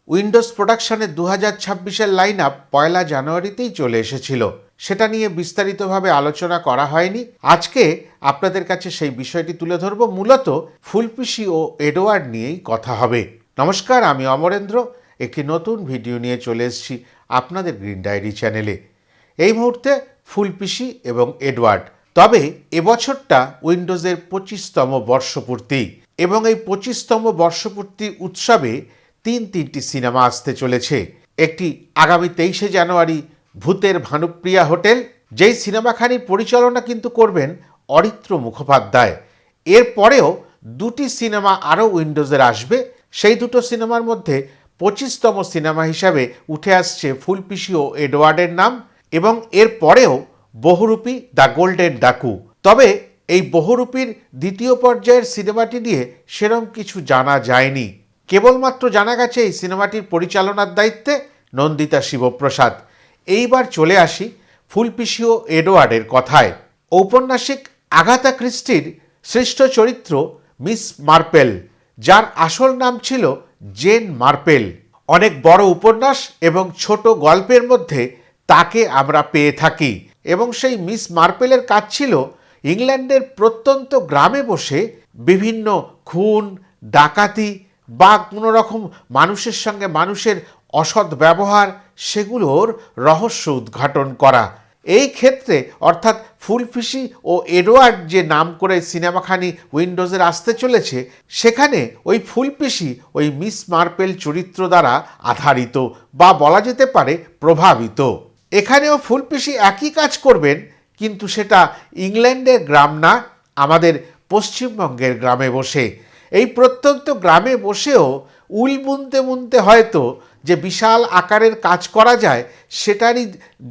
Windows প্রোডাকশনের 2026-এর line up 1 জানুয়ারিতেই চলে এসেছিল। সেটা নিয়ে বিস্তারিতভাবে আলোচনা করা হয়নি। আজকে আপনাদের কাছে সেই বিষয়টি তুলে ধরব। মূলত ফুলপিসি ও এডওয়ার্ড নিয়েই কথা হবে। নমস্কার, আমি অমরেন্দ্র একটি নতুন ভিডিও নিয়ে চলে এসেছি আপনাদের গ্রিন ডায়েরি চ্যানেলে। এই মুহূর্তে ফুলপিসি এবং এডওয়ার্ড। তবে এবছরটা উইন্ডোজের 25তম বর্ষপূর্তি এবং এই 25তম বর্ষপূর্তি উৎসবে তিনটি সিনেমা আসতে চলেছে। একটি আগামী 23শে জানুয়ারি ভূতের ভানুপ্রিয়া হোটেল, যেই সিনেমাখানির পরিচালনা কিন্তু করবেন অরিত্র মুখোপাধ্যায়। এরপরেও দুটি সিনেমা আরও উইন্ডোজের আসবে। সেই দুটো সিনেমার মধ্যে 25তম সিনেমা হিসাবে উঠে আসছে ফুলপিসি ও এডওয়ার্ডের নাম, এবং এর পরেও বহুরূপী দ্য গোল্ডেন ডাকু। তবে এই বহুরূপীর দ্বিতীয় পর্যায়ের সিনেমাটি নিয়ে সেরম কিছু জানা যায়নি। কেবলমাত্র জানা গেছে এই সিনেমাটির পরিচালনার দায়িত্বে নন্দিতা শিবপ্রসাদ। এইবার চলে আসি ফুলপিসি ও এডওয়ার্ডের কথায়। ঔপন্যাসিক আগাথা ক্রিস্টির শ্রেষ্ঠ চরিত্র মিস মার্পেল, যার আসল নাম ছিল জেন মার্পেল। অনেক বড় উপন্যাস এবং ছোট গল্পের মধ্যে তাকে আমরা পেয়ে থাকি, এবং সেই মিস মার্পেলের কাজ ছিল ইংল্যান্ডের প্রত্যন্ত গ্রামে বসে বিভিন্ন খুন, ডাকাতি বা কোনো রকম মানুষের সঙ্গে মানুষের অসৎ ব্যবহার, সেগুলোর রহস্য উদ্ঘাটন করা। এই ক্ষেত্রে অর্থাৎ ফুলপিসি ও এডওয়ার্ড যে নাম করে সিনেমাখানি উইন্ডোজের আসতে চলেছে, সেখানে ওই ফুলপিসি ওই মিস মার্পেল চরিত্র দ্বারা আধারিত বা বলা যেতে পারে প্রভাবিত। এখানেও ফুলপিসি একই কাজ করবেন, কিন্তু সেটা ইংল্যান্ডের গ্রাম না, আমাদের পশ্চিমবঙ্গের গ্রামে বসে। এই প্রত্যন্ত গ্রামে বসেও উল বুনতে বুনতে হয়তো যে বিশাল আকারের কাজ করা যায়, সেটারই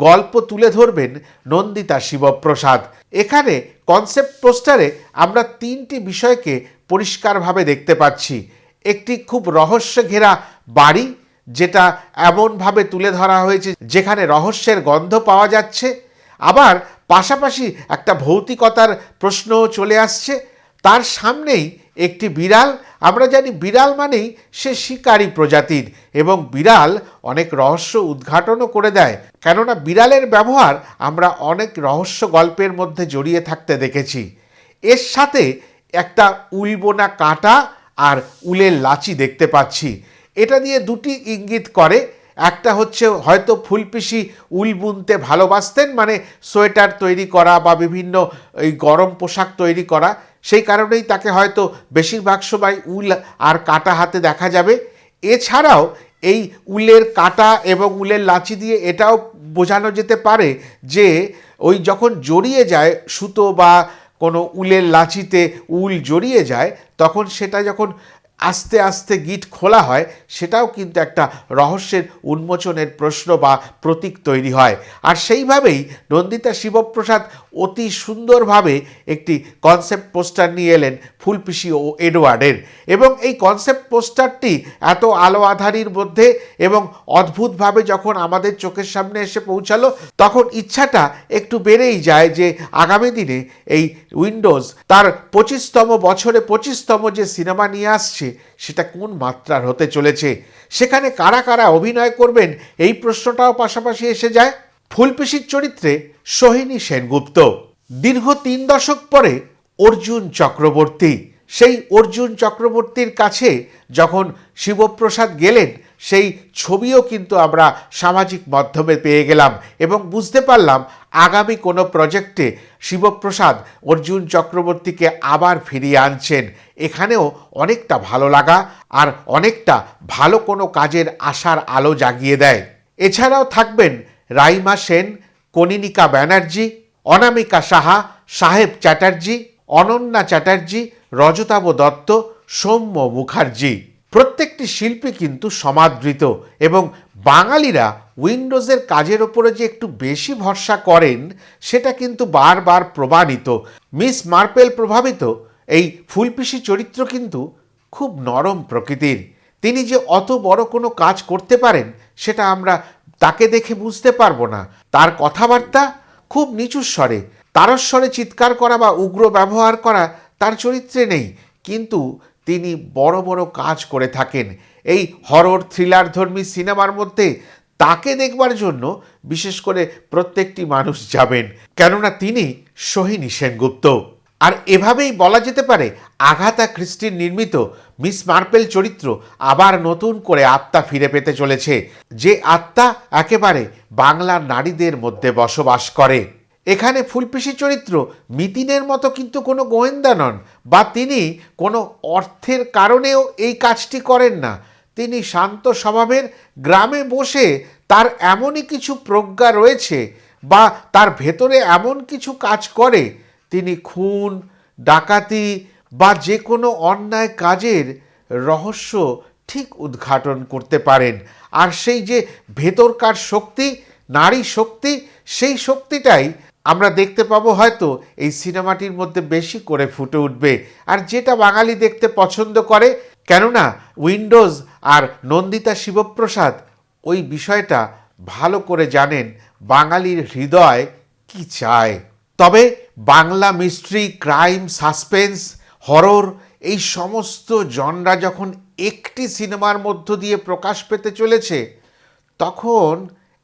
গল্প তুলে ধরবেন নন্দিতা শিবপ্রসাদ। এখানে কনসেপ্ট পোস্টারে আমরা তিনটি বিষয়কে পরিষ্কারভাবে দেখতে পাচ্ছি। একটি খুব রহস্য ঘেরা বাড়ি, যেটা এমনভাবে তুলে ধরা হয়েছে যেখানে রহস্যের গন্ধ পাওয়া যাচ্ছে। আবার পাশাপাশি একটা ভৌতিকতার প্রশ্নও চলে আসছে। তার সামনেই একটি বিড়াল। আমরা জানি বিড়াল মানেই সে শিকারী প্রজাতির, এবং বিড়াল অনেক রহস্য উদ্ঘাটনও করে দেয়, কেননা বিড়ালের ব্যবহার আমরা অনেক রহস্য গল্পের মধ্যে জড়িয়ে থাকতে দেখেছি। এর সাথে একটা উলবোনা কাঁটা আর উলের লাচি দেখতে পাচ্ছি। এটা দিয়ে দুটি ইঙ্গিত করে। একটা হচ্ছে হয়তো ফুলপিসি উল বুনতে ভালোবাসতেন, মানে সোয়েটার তৈরি করা বা বিভিন্ন এই গরম পোশাক তৈরি করা, সেই কারণেই তাকে হয়তো বেশিরভাগ সময় উল আর কাটা হাতে দেখা যাবে। এছাড়াও এই উলের কাটা এবং উলের লাচি দিয়ে এটাও বোঝানো যেতে পারে যে ওই যখন জড়িয়ে যায় সুতো বা কোনো উলের লাচিতে উল জড়িয়ে যায়, তখন সেটা যখন আস্তে আস্তে গিট খোলা হয়, সেটাও কিন্তু একটা রহস্যের উন্মোচনের প্রশ্ন বা প্রতীক তৈরি হয়। আর সেইভাবেই নন্দিতা শিবপ্রসাদ অতি সুন্দরভাবে একটি কনসেপ্ট পোস্টার নিয়ে এলেন ফুলপিসি ও এডওয়ার্ডের। এবং এই কনসেপ্ট পোস্টারটি এত আলো আঁধারির মধ্যে এবং অদ্ভুতভাবে যখন আমাদের চোখের সামনে এসে পৌঁছালো, তখন ইচ্ছাটা একটু বেড়েই যায় যে আগামী দিনে এই উইন্ডোজ তার 25তম বছরে 25তম যে সিনেমা নিয়ে আসছে, সেটা কোন মাত্রার হতে চলেছে। সেখানে কারা কারা অভিনয় করবেন, এই প্রশ্নটাও পাশাপাশি এসে যায়। ফুলপিসির চরিত্রে সোহিনী সেনগুপ্ত। দীর্ঘ 3 দশক পরে অর্জুন চক্রবর্তী। সেই অর্জুন চক্রবর্তীর কাছে যখন শিবপ্রসাদ গেলেন, সেই ছবিও কিন্তু আমরা সামাজিক মাধ্যমে পেয়ে গেলাম, এবং বুঝতে পারলাম আগামী কোনো প্রজেক্টে শিবপ্রসাদ অর্জুন চক্রবর্তীকে আবার ফিরিয়ে আনছেন। এখানেও অনেকটা ভালো লাগা আর অনেকটা ভালো কোনো কাজের আশার আলো জাগিয়ে দেয়। এছাড়াও থাকবেন রাইমা সেন, কনিনিকা ব্যানার্জি, অনামিকা সাহা, সাহেব চ্যাটার্জি, অনন্যা চ্যাটার্জি, রজতাভ দত্ত, সৌম্য মুখার্জি। প্রত্যেকটি শিল্পী কিন্তু সমাদৃত, এবং বাঙালিরা উইন্ডোজের কাজের ওপরে যে একটু বেশি ভরসা করেন, সেটা কিন্তু বারবার প্রমাণিত। মিস মার্পেল প্রভাবিত এই ফুলপিসি চরিত্র কিন্তু খুব নরম প্রকৃতির। তিনি যে অত বড় কোনো কাজ করতে পারেন, সেটা আমরা তাকে দেখে বুঝতে পারবো না। তার কথাবার্তা খুব নিচু স্বরে, তারস্বরে চিৎকার করা বা উগ্র ব্যবহার করা তার চরিত্রে নেই, কিন্তু তিনি বড় বড় কাজ করে থাকেন। এই হরর থ্রিলার ধর্মী সিনেমার মধ্যে তাকে দেখবার জন্য বিশেষ করে প্রত্যেকটি মানুষ যাবেন, কেননা তিনি সোহিনী সেনগুপ্ত। আর এভাবেই বলা যেতে পারে আগাথা ক্রিস্টির নির্মিত মিস মার্পেল চরিত্র আবার নতুন করে আত্মা ফিরে পেতে চলেছে, যে আত্মা একেবারে বাংলার নারীদের মধ্যে বসবাস করে। এখানে ফুলপিসি চরিত্র মিতিনের মতো কিন্তু কোনো গোয়েন্দা নন, বা তিনি কোনো অর্থের কারণেও এই কাজটি করেন না। তিনি শান্ত স্বভাবের, গ্রামে বসে তার এমনই কিছু প্রজ্ঞা রয়েছে বা তার ভেতরে এমন কিছু কাজ করে, তিনি খুন, ডাকাতি বা যে কোনো অন্যায় কাজের রহস্য ঠিক উদ্ঘাটন করতে পারেন। আর সেই যে ভেতরকার শক্তি, নারী শক্তি, সেই শক্তিটাই আমরা দেখতে পাবো হয়তো এই সিনেমাটির মধ্যে বেশি করে ফুটে উঠবে। আর যেটা বাঙালি দেখতে পছন্দ করে, কেননা উইন্ডোজ আর নন্দিতা শিবপ্রসাদ ওই বিষয়টা ভালো করে জানেন বাঙালির হৃদয় কি চায়। তবে Bangla mystery, crime, suspense, horror এই সমস্ত জনরা যখন একটি সিনেমার মধ্য দিয়ে প্রকাশ পেতে চলেছে, তখন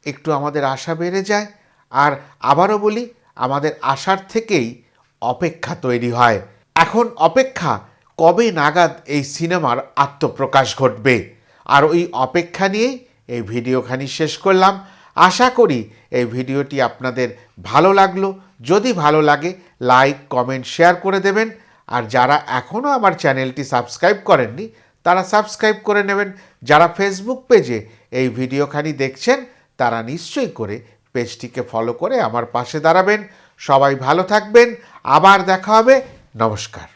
একটু আমাদের আশা বেড়ে যায়। আর আবারও বলি, আমাদের আশার থেকেই অপেক্ষা তৈরি হয়। এখন অপেক্ষা কবে নাগাদ এই সিনেমার আত্মপ্রকাশ ঘটবে, আর ওই অপেক্ষা নিয়েই এই ভিডিওখানি শেষ করলাম। আশা করি এই ভিডিওটি আপনাদের ভালো লাগলো। যদি ভালো লাগে লাইক, কমেন্ট, শেয়ার করে দেবেন। আর যারা এখনও আমার চ্যানেলটি সাবস্ক্রাইব করেননি তারা সাবস্ক্রাইব করে নেবেন। যারা ফেসবুক পেজে এই ভিডিওখানি দেখছেন তারা নিশ্চয়ই করে পেজটিকে ফলো করে আমার পাশে দাঁড়াবেন। সবাই ভালো থাকবেন, আবার দেখা হবে। নমস্কার।